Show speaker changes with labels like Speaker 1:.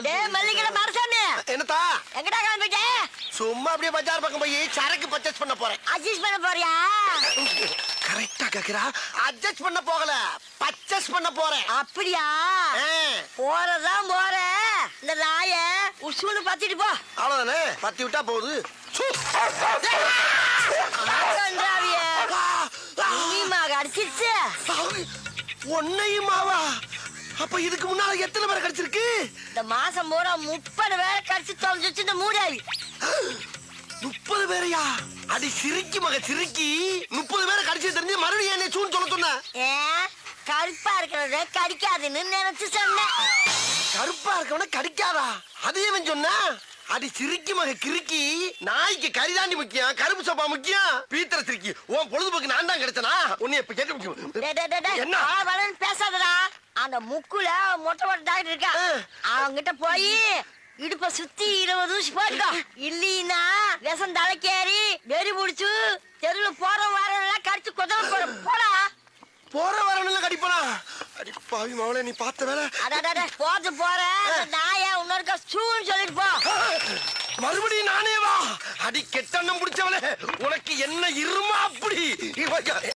Speaker 1: டேய் மல்லிகட மரசாமி
Speaker 2: என்னதா
Speaker 1: எங்கடா கிளம்பிட்டே?
Speaker 2: சும்மா அப்படியே பஜார் பக்கம் போய் சரக்கு பர்ச்சேஸ் பண்ண போறேன்.
Speaker 1: அட்ஜஸ்ட் பண்ண போறியா?
Speaker 2: கரெக்டா கேக்குறா. அட்ஜஸ்ட் பண்ண போகல, பர்ச்சேஸ் பண்ண போறேன்.
Speaker 1: அப்படியா? போறதான் போற. இந்த நாய உசுன்னு பத்திட்டு போ.
Speaker 2: அவ்வளவுதானே, பத்தி விட்டா போகுது.
Speaker 1: அடிச்சிருச்சு
Speaker 2: ஒன்னையுமாவா? அப்ப இதுக்கு முன்னால எத்தனை பேரை கடிச்சிருக்கு?
Speaker 1: இந்த மாசம் பூரா 30 பேரை கடிச்சு தொலைஞ்சிச்சு இந்த மூடாய்.
Speaker 2: 30 பேரையா? அடி சிரிக்கி மக சிரிக்கி. 30 பேரை கடிச்சு தெரிஞ்சு மறுபடியும் என்ன சூன்னு சொல்ல சொன்ன?
Speaker 1: கருப்பா இருக்கிறத கடிக்காதுன்னு நினைச்சு சொன்னேன்.
Speaker 2: கருப்பா இருக்கவன கடிக்காதா? அதையும் சொன்ன? அடி சிரிக்கி மக கிறுக்கி. நாய்க்கு கரிதாண்டி முக்கியம், கருப்பு சோப்பா முக்கியம். பீத்தர சிரிக்கி. உன் பொழுதுபோக்கு நான் தான் கிடைச்சனா? உன்னை இப்ப கேட்க முக்கியம்.
Speaker 1: என்ன பேசாதடா. அந்த முக்குல மொட்டை மொட்டை டாக்டர் இருக்கா, அவங்கிட்ட போய் இடுப்ப சுத்தி 20 ஊசி போட்டுக்கோ. இல்லீன்னா விஷம் தலைக்கேறி வெறி முடிச்சு தெருவுல போற வாரம் கடிச்சு கொதவ போற. போடா.
Speaker 2: போற வரணும்ல கடிப்பனா? அடி பாவி மவளே, நீ பார்த்த வேலை.
Speaker 1: அடடட போது போற நாய உன்னொருக்கா சூன்னு சொல்லிட்டு போ.
Speaker 2: மறுபடியும் நானே வா? அடி கெட்டண்ணம் பிடிச்சவளே, உனக்கு என்ன இருமா அப்படி?